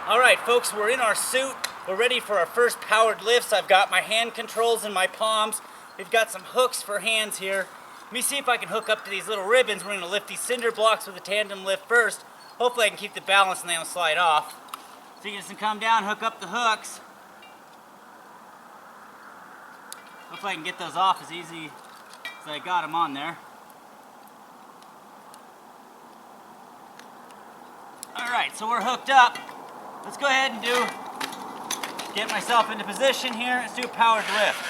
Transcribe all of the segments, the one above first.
Alright folks, we're in our suit. We're ready for our first powered lifts. I've got my hand controls in my palms. We've got some hooks for hands here. Let me see if I can hook up to these little ribbons. We're going to lift these cinder blocks with a tandem lift first. Hopefully I can keep the balance and they don't slide off. So you can just come down, hook up the hooks. Hopefully I can get those off as easy as I got them on there. Alright, so we're hooked up. Let's go ahead and get myself into position here. Let's do a powered lift.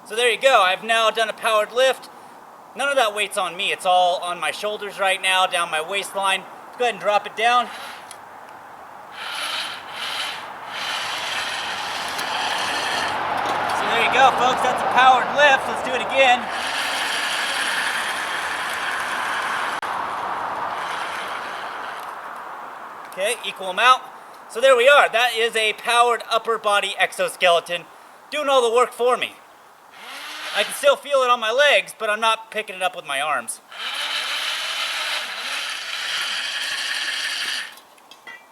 So there you go. I've now done a powered lift. None of that weight's on me. It's all on my shoulders right now, down my waistline. Let's go ahead and drop it down. So there you go, folks. That's a powered lift. Let's do it again. Okay, equal amount. So there we are. That is a powered upper body exoskeleton doing all the work for me. I can still feel it on my legs, but I'm not picking it up with my arms.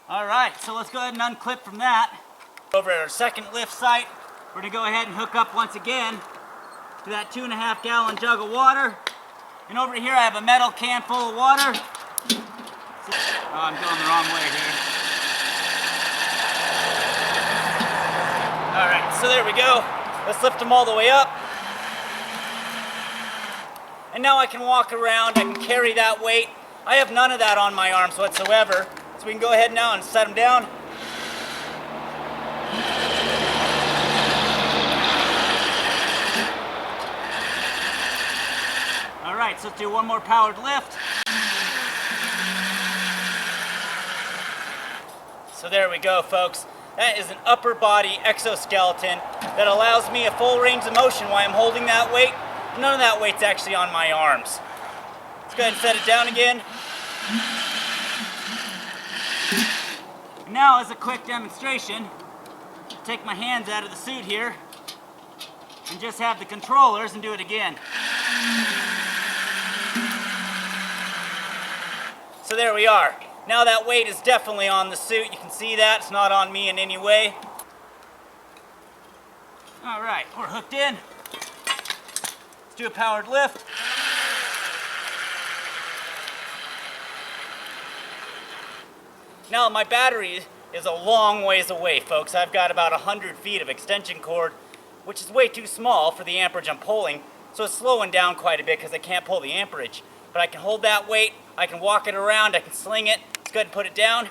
Alright, so let's go ahead and unclip from that. Over at our second lift site, we're going to go ahead and hook up once again to that 2.5 gallon jug of water. And over here I have a metal can full of water. Oh, I'm going the wrong way here. Alright, so there we go. Let's lift them all the way up. And now I can walk around, I can carry that weight. I have none of that on my arms whatsoever. So we can go ahead now and set them down. Alright, so let's do one more powered lift. So there we go, folks. That is an upper body exoskeleton that allows me a full range of motion while I'm holding that weight. None of that weight's actually on my arms. Let's go ahead and set it down again. Now, as a quick demonstration, take my hands out of the suit here and just have the controllers and do it again. So there we are. Now that weight is definitely on the suit. You can see that. It's not on me in any way. Alright, we're hooked in. Let's do a powered lift. Now my battery is a long ways away, folks. I've got about 100 feet of extension cord, which is way too small for the amperage I'm pulling. So it's slowing down quite a bit because I can't pull the amperage. But I can hold that weight, I can walk it around, I can sling it. Let's go ahead and put it down.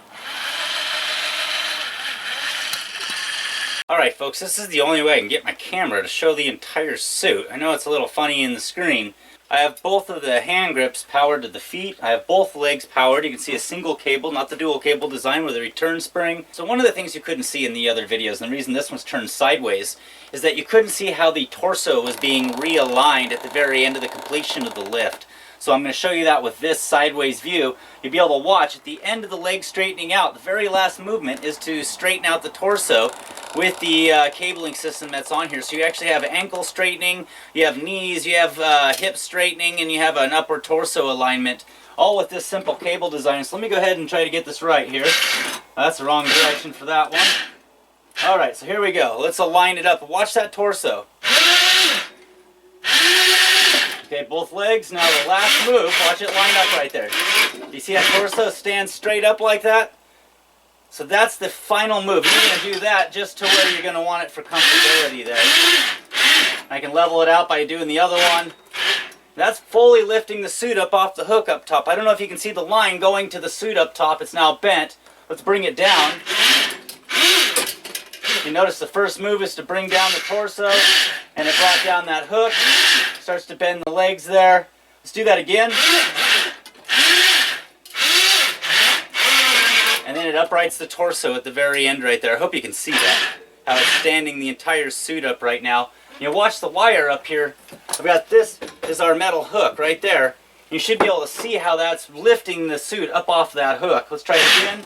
Alright folks, this is the only way I can get my camera to show the entire suit. I know it's a little funny in the screen. I have both of the hand grips powered to the feet. I have both legs powered. You can see a single cable, not the dual cable design with a return spring. So one of the things you couldn't see in the other videos, and the reason this one's turned sideways, is that you couldn't see how the torso was being realigned at the very end of the completion of the lift. So I'm going to show you that with this sideways view. You'll be able to watch at the end of the leg straightening out. The very last movement is to straighten out the torso with the cabling system that's on here. So you actually have ankle straightening, you have knees, you have hip straightening, and you have an upper torso alignment, all with this simple cable design. So let me go ahead and try to get this right here. That's the wrong direction for that one. Alright, so here we go. Let's align it up. Watch that torso. Okay, both legs. Now the last move, watch it line up right there. You see that torso stands straight up like that? So that's the final move. You're going to do that just to where you're going to want it for comfortability there. I can level it out by doing the other one. That's fully lifting the suit up off the hook up top. I don't know if you can see the line going to the suit up top. It's now bent. Let's bring it down. You notice the first move is to bring down the torso, and it brought down that hook. Starts to bend the legs there. Let's do that again. And then it uprights the torso at the very end right there. I hope you can see that, how it's standing the entire suit up right now. You watch the wire up here. I've got this is our metal hook right there. You should be able to see how that's lifting the suit up off that hook. Let's try it again.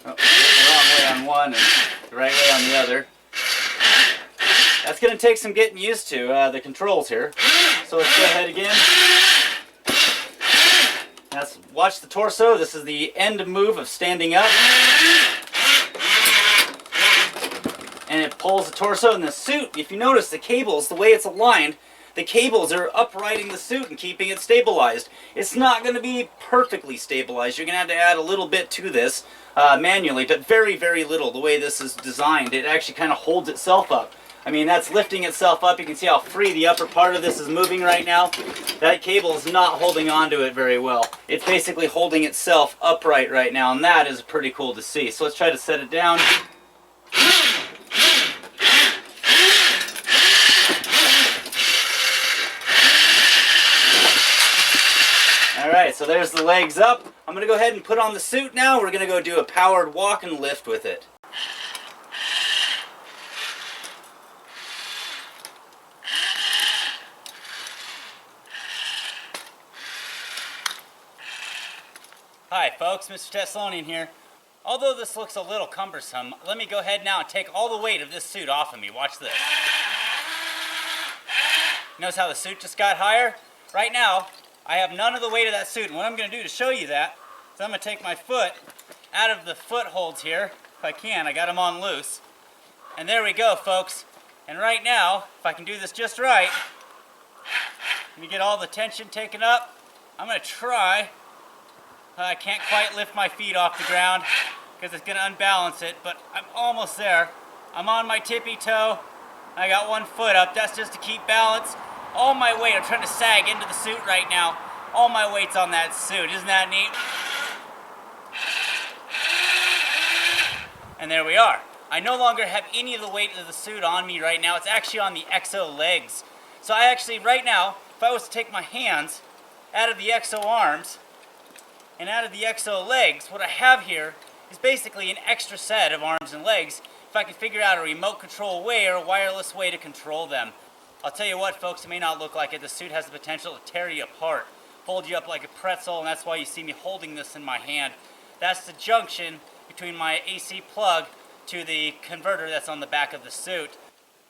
Oh, the wrong way on one and the right way on the other. That's going to take some getting used to, the controls here. So let's go ahead again. watch the torso. This is the end move of standing up. And it pulls the torso. And the suit, if you notice the cables, the way it's aligned, the cables are uprighting the suit and keeping it stabilized. It's not going to be perfectly stabilized. You're going to have to add a little bit to this manually, but very, very little. The way this is designed, it actually kind of holds itself up. I mean, that's lifting itself up. You can see how free the upper part of this is moving right now. That cable is not holding onto it very well. It's basically holding itself upright right now, and that is pretty cool to see. So let's try to set it down. Alright, so there's the legs up. I'm going to go ahead and put on the suit now. We're going to go do a powered walk and lift with it. Hi folks, Mr. Thessalonian here. Although this looks a little cumbersome, let me go ahead now and take all the weight of this suit off of me. Watch this. Notice how the suit just got higher? Right now, I have none of the weight of that suit, and what I'm going to do to show you that is I'm going to take my foot out of the footholds here, if I can. I got them on loose. And there we go, folks. And right now, if I can do this just right, let me get all the tension taken up. I'm going to try. I can't quite lift my feet off the ground because it's going to unbalance it, but I'm almost there. I'm on my tippy toe. I got one foot up. That's just to keep balance. All my weight, I'm trying to sag into the suit right now. All my weight's on that suit. Isn't that neat? And there we are. I no longer have any of the weight of the suit on me right now. It's actually on the Exo legs. So I actually, right now, if I was to take my hands out of the Exo arms and out of the Exo legs, what I have here is basically an extra set of arms and legs if I can figure out a remote control way or a wireless way to control them. I'll tell you what, folks, it may not look like it. The suit has the potential to tear you apart, fold you up like a pretzel, and that's why you see me holding this in my hand. That's the junction between my AC plug to the converter that's on the back of the suit.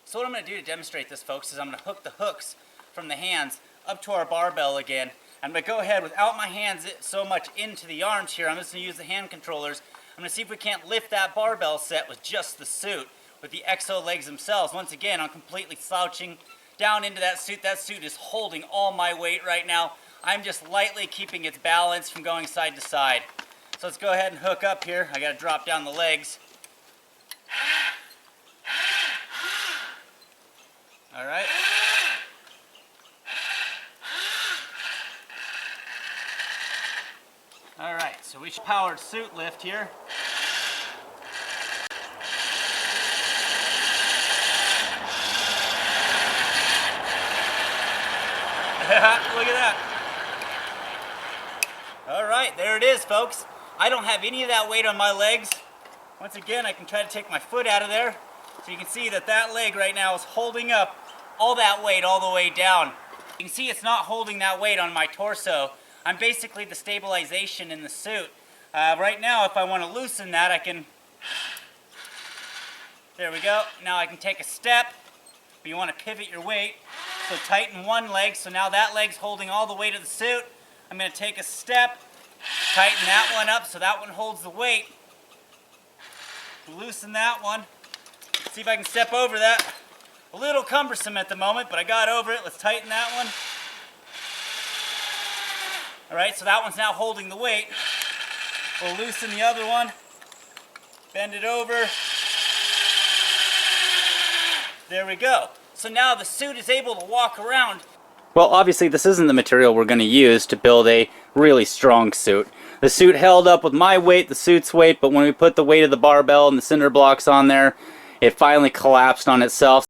So what I'm going to do to demonstrate this, folks, is I'm going to hook the hooks from the hands up to our barbell again. I'm going to go ahead without my hands so much into the arms here. I'm just going to use the hand controllers. I'm going to see if we can't lift that barbell set with just the suit, with the Exo legs themselves. Once again, I'm completely slouching down into that suit. That suit is holding all my weight right now. I'm just lightly keeping its balance from going side to side. So let's go ahead and hook up here. I got to drop down the legs. All right. All right, so we should powered suit lift here. Look at that. All right, there it is, folks. I don't have any of that weight on my legs. Once again, I can try to take my foot out of there. So you can see that that leg right now is holding up all that weight all the way down. You can see it's not holding that weight on my torso. I'm basically the stabilization in the suit. Right now, if I want to loosen that, I can... There we go. Now I can take a step. But you want to pivot your weight. So tighten one leg, so now that leg's holding all the weight of the suit. I'm going to take a step, tighten that one up so that one holds the weight. Loosen that one. See if I can step over that. A little cumbersome at the moment, but I got over it. Let's tighten that one. Alright, so that one's now holding the weight. We'll loosen the other one. Bend it over. There we go. So now the suit is able to walk around. Well, obviously this isn't the material we're going to use to build a really strong suit. The suit held up with my weight, the suit's weight, but when we put the weight of the barbell and the cinder blocks on there, it finally collapsed on itself.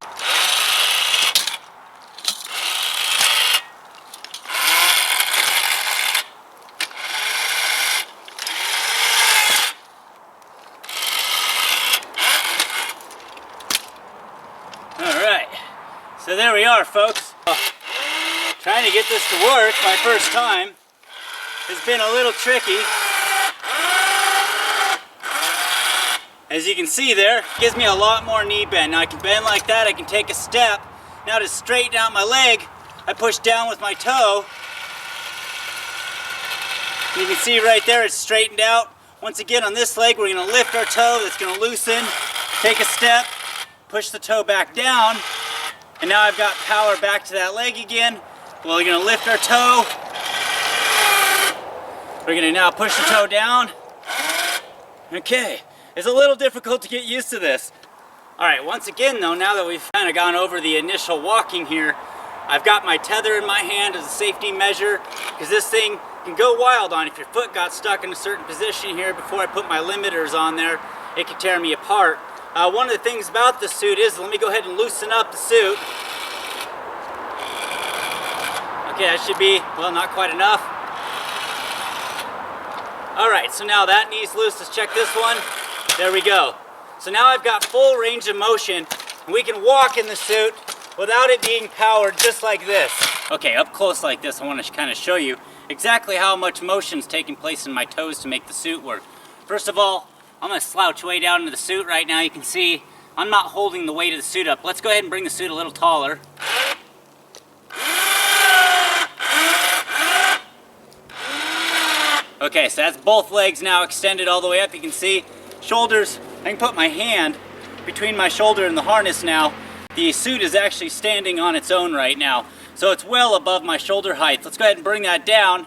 Alright, so there we are, folks. Trying to get this to work my first time has been a little tricky. As you can see there, it gives me a lot more knee bend. Now I can bend like that, I can take a step. Now to straighten out my leg, I push down with my toe. You can see right there it's straightened out. Once again on this leg we're going to lift our toe, that's going to loosen, take a step, push the toe back down, and now I've got power back to that leg again. Well, we're going to lift our toe. We're going to now push the toe down. Okay, it's a little difficult to get used to this. Alright, once again though, now that we've kind of gone over the initial walking here, I've got my tether in my hand as a safety measure, because this thing can go wild on. If your foot got stuck in a certain position here before I put my limiters on there, it could tear me apart. One of the things about the suit is, let me go ahead and loosen up the suit. Okay, that should be, well, not quite enough. Alright, so now that knee's loose. Let's check this one. There we go. So now I've got full range of motion, and we can walk in the suit without it being powered just like this. Okay, up close like this, I want to kind of show you exactly how much motion's taking place in my toes to make the suit work. First of all, I'm going to slouch way down into the suit right now. You can see I'm not holding the weight of the suit up. Let's go ahead and bring the suit a little taller. Okay, so that's both legs now extended all the way up. You can see shoulders. I can put my hand between my shoulder and the harness now. The suit is actually standing on its own right now. So it's well above my shoulder height. Let's go ahead and bring that down.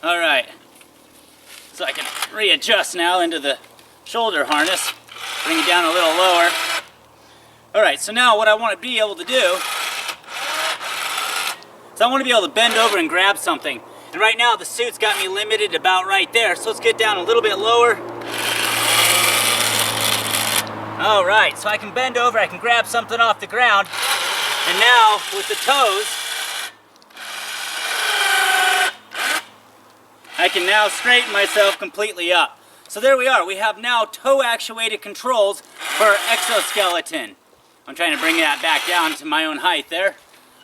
Alright. So I can readjust now into the shoulder harness. Bring it down a little lower. Alright, so now what I want to be able to do is I want to be able to bend over and grab something. And right now the suit's got me limited about right there. So let's get down a little bit lower. Alright, so I can bend over, I can grab something off the ground. And now with the toes, I can now straighten myself completely up. So there we are. We have now toe actuated controls for our exoskeleton. I'm trying to bring that back down to my own height there.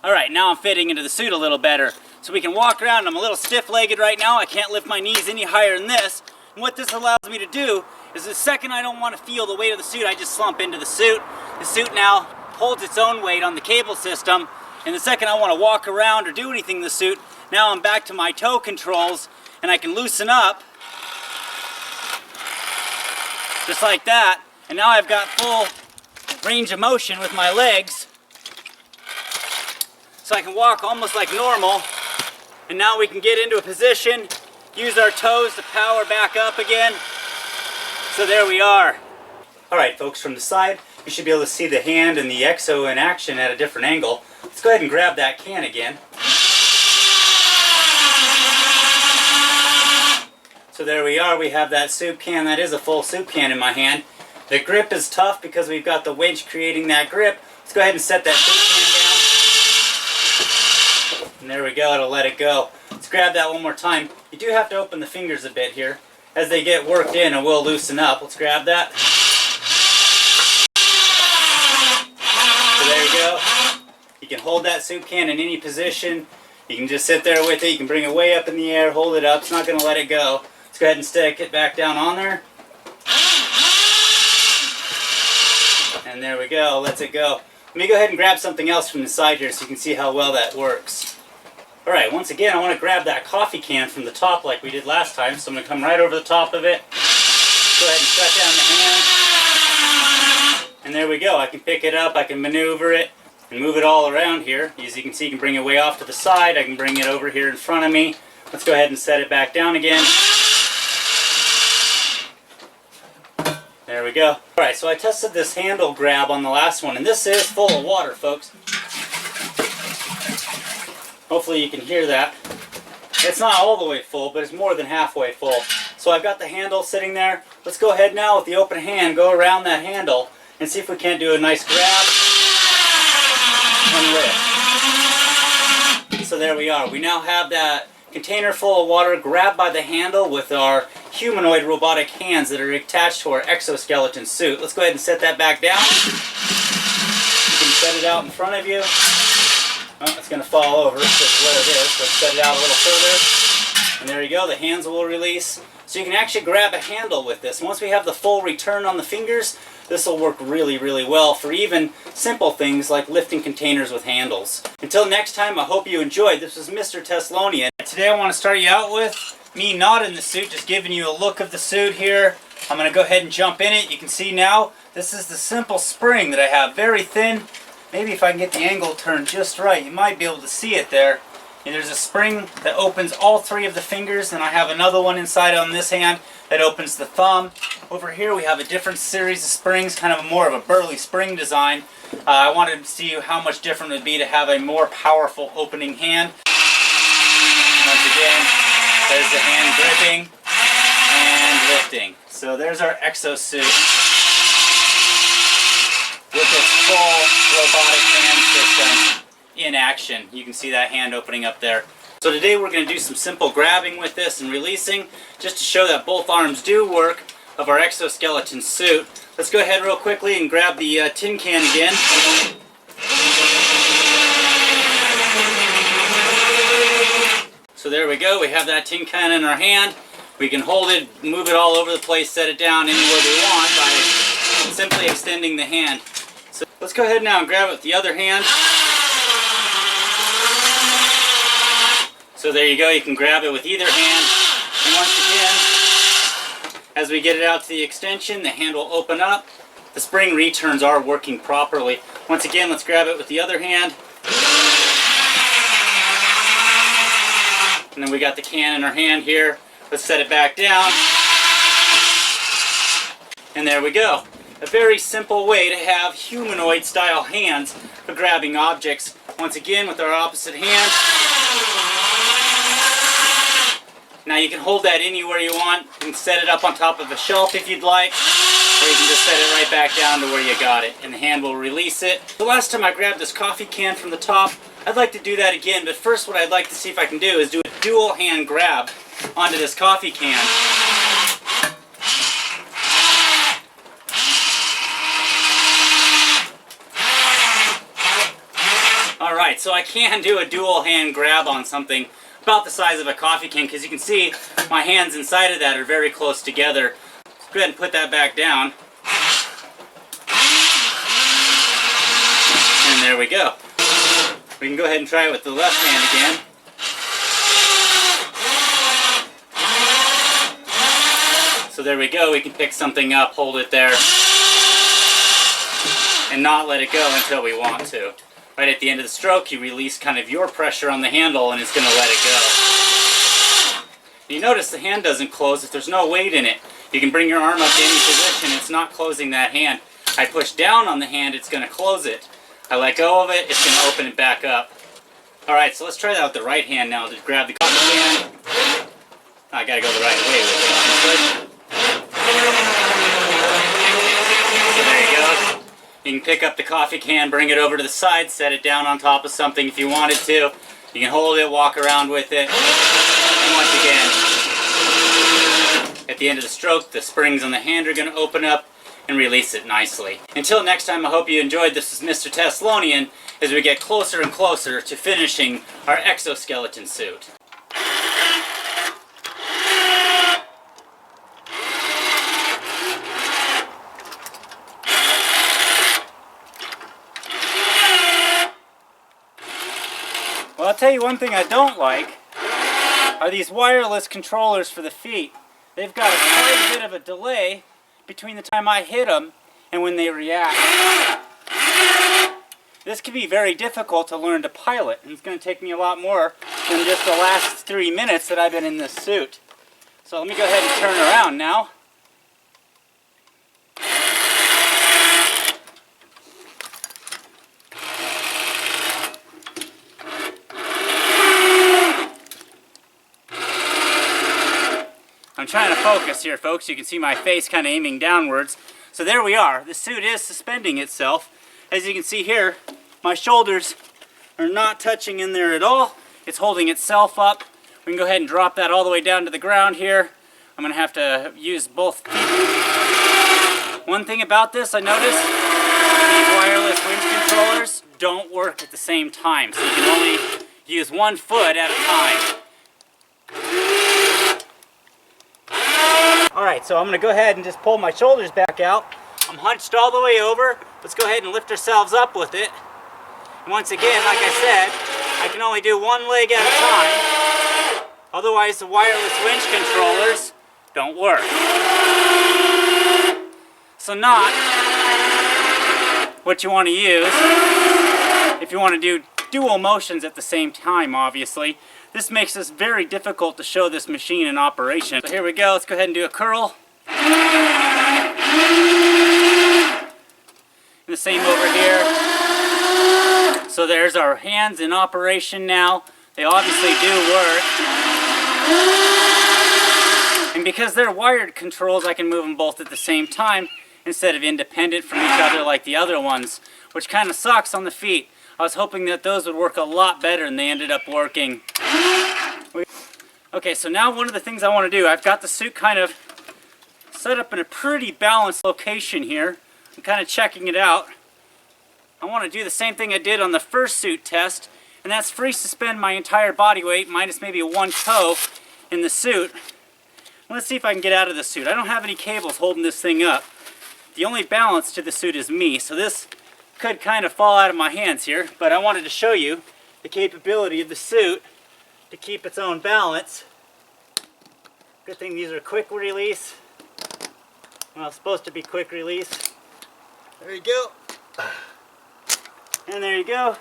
Alright, now I'm fitting into the suit a little better. So we can walk around. I'm a little stiff-legged right now. I can't lift my knees any higher than this. And what this allows me to do is the second I don't want to feel the weight of the suit, I just slump into the suit. The suit now holds its own weight on the cable system. And the second I want to walk around or do anything in the suit, now I'm back to my toe controls and I can loosen up just like that. And now I've got full range of motion with my legs. So I can walk almost like normal. And now we can get into a position, use our toes to power back up again. So there we are. Alright folks, from the side, you should be able to see the hand and the Exo in action at a different angle. Let's go ahead and grab that can again. So there we are, we have that soup can. That is a full soup can in my hand. The grip is tough because we've got the winch creating that grip. Let's go ahead and set that soup can down. And there we go, it'll let it go. Let's grab that one more time. You do have to open the fingers a bit here. As they get worked in, it will loosen up. Let's grab that. So there you go. You can hold that soup can in any position. You can just sit there with it. You can bring it way up in the air, hold it up. It's not going to let it go. Let's go ahead and stick it back down on there. And there we go, lets it go. Let me go ahead and grab something else from the side here so you can see how well that works. Alright, once again I want to grab that coffee can from the top like we did last time. So I'm going to come right over the top of it. Go ahead and shut down the hand. And there we go, I can pick it up, I can maneuver it and move it all around here. As you can see, you can bring it way off to the side. I can bring it over here in front of me. Let's go ahead and set it back down again. There we go. Alright, so I tested this handle grab on the last one, and this is full of water, folks. Hopefully you can hear that. It's not all the way full, but it's more than halfway full. So I've got the handle sitting there. Let's go ahead now with the open hand, go around that handle, and see if we can't do a nice grab and lift. So there we are. We now have that container full of water grabbed by the handle with our humanoid robotic hands that are attached to our exoskeleton suit. Let's go ahead and set that back down. You can set it out in front of you. Oh, it's going to fall over, this is what it is. Let's set it out a little further. And there you go, the hands will release. So you can actually grab a handle with this. Once we have the full return on the fingers, this will work really, really well for even simple things like lifting containers with handles. Until next time, I hope you enjoyed. This was Mr. Teslonian. Today I want to start you out with me not in the suit, just giving you a look of the suit here. I'm going to go ahead and jump in it. You can see now, this is the simple spring that I have, very thin. Maybe if I can get the angle turned just right, you might be able to see it there. And there's a spring that opens all 3 of the fingers, and I have another one inside on this hand that opens the thumb. Over here we have a different series of springs, kind of more of a burly spring design. I wanted to see how much different it would be to have a more powerful opening hand. Once again, there's the hand gripping and lifting. So there's our Exo-Suit with its full robotic hand system in action. You can see that hand opening up there. So today we're going to do some simple grabbing with this and releasing, just to show that both arms do work of our exoskeleton suit. Let's go ahead real quickly and grab the tin can again. So there we go, we have that tin can in our hand. We can hold it, move it all over the place, set it down anywhere we want by simply extending the hand. So let's go ahead now and grab it with the other hand. So there you go, you can grab it with either hand. And once again, as we get it out to the extension, the hand will open up. The spring returns are working properly. Once again, let's grab it with the other hand. And then we got the can in our hand here. Let's set it back down. And there we go. A very simple way to have humanoid style hands for grabbing objects. Once again, with our opposite hand. Now you can hold that anywhere you want. You can set it up on top of a shelf if you'd like, or you can just set it right back down to where you got it, and the hand will release it. The last time I grabbed this coffee can from the top, I'd like to do that again, but first what I'd like to see if I can do is do a dual hand grab onto this coffee can. Alright, so I can do a dual hand grab on something about the size of a coffee can, because you can see my hands inside of that are very close together. Let's go ahead and put that back down. And there we go. We can go ahead and try it with the left hand again. So there we go, we can pick something up, hold it there, and not let it go until we want to. Right at the end of the stroke, you release kind of your pressure on the handle and it's going to let it go. You notice the hand doesn't close if there's no weight in it. You can bring your arm up to any position, it's not closing that hand. I push down on the hand, it's going to close it. I let go of it, it's going to open it back up. Alright, so let's try that with the right hand now to grab the coffee can. I gotta go the right way with it, honestly. So there you go. You can pick up the coffee can, bring it over to the side, set it down on top of something if you wanted to. You can hold it, walk around with it. And once again, at the end of the stroke, the springs on the hand are going to open up and release it nicely. Until next time, I hope you enjoyed. This is Mr. Teslonian as we get closer and closer to finishing our exoskeleton suit. Well, I'll tell you one thing I don't like are these wireless controllers for the feet. They've got quite a bit of a delay between the time I hit them and when they react. This can be very difficult to learn to pilot, and it's going to take me a lot more than just the last 3 minutes that I've been in this suit. So let me go ahead and turn around now. I'm trying to focus here, folks. You can see my face kind of aiming downwards. So there we are. The suit is suspending itself. As you can see here, my shoulders are not touching in there at all. It's holding itself up. We can go ahead and drop that all the way down to the ground here. I'm going to have to use both feet. One thing about this I noticed, these wireless winch controllers don't work at the same time. So you can only use one foot at a time. Alright, so I'm going to go ahead and just pull my shoulders back out I'm hunched all the way over. Let's go ahead and lift ourselves up with it. And once again, like I said, I can only do one leg at a time. Otherwise, the wireless winch controllers don't work. So not what you want to use if you want to do dual motions at the same time, obviously. This makes this very difficult to show this machine in operation. So here we go, let's go ahead and do a curl. And the same over here. So there's our hands in operation now. They obviously do work. And because they're wired controls, I can move them both at the same time instead of independent from each other like the other ones, which kind of sucks on the feet. I was hoping that those would work a lot better, and they ended up working. Okay, so now one of the things I want to do, I've got the suit kind of set up in a pretty balanced location here. I'm kind of checking it out. I want to do the same thing I did on the first suit test, and that's free suspend my entire body weight minus maybe one toe in the suit. Let's see if I can get out of the suit. I don't have any cables holding this thing up. The only balance to the suit is me, so this could kind of fall out of my hands here, but I wanted to show you the capability of the suit to keep its own balance. Good thing these are quick release. Well, it's supposed to be quick release. There you go. And there you go.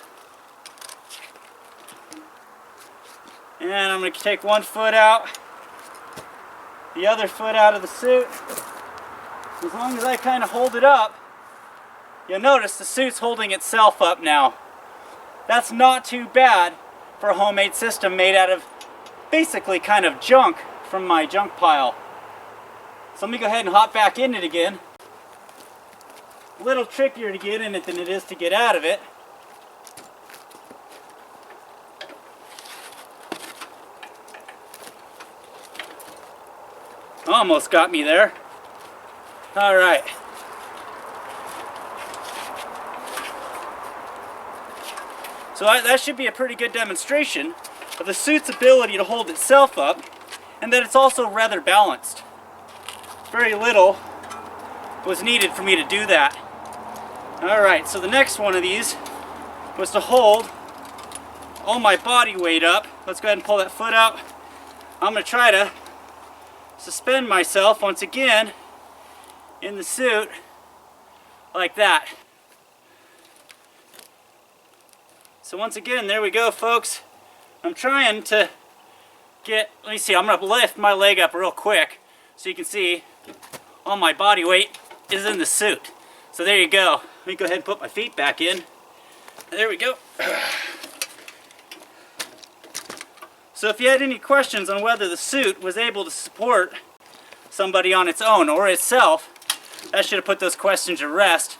And I'm going to take one foot out, the other foot out of the suit. As long as I kind of hold it up, you'll notice the suit's holding itself up now. That's not too bad for a homemade system made out of basically kind of junk from my junk pile. So let me go ahead and hop back in it again. A little trickier to get in it than it is to get out of it. Almost got me there. All right. So that should be a pretty good demonstration of the suit's ability to hold itself up, and that it's also rather balanced. Very little was needed for me to do that. Alright, so the next one of these was to hold all my body weight up. Let's go ahead and pull that foot out. I'm going to try to suspend myself once again in the suit like that. So once again, there we go, folks. I'm trying to get, let me see, I'm going to lift my leg up real quick so you can see all my body weight is in the suit. So there you go. Let me go ahead and put my feet back in. There we go. So if you had any questions on whether the suit was able to support somebody on its own or itself, that should have put those questions to rest.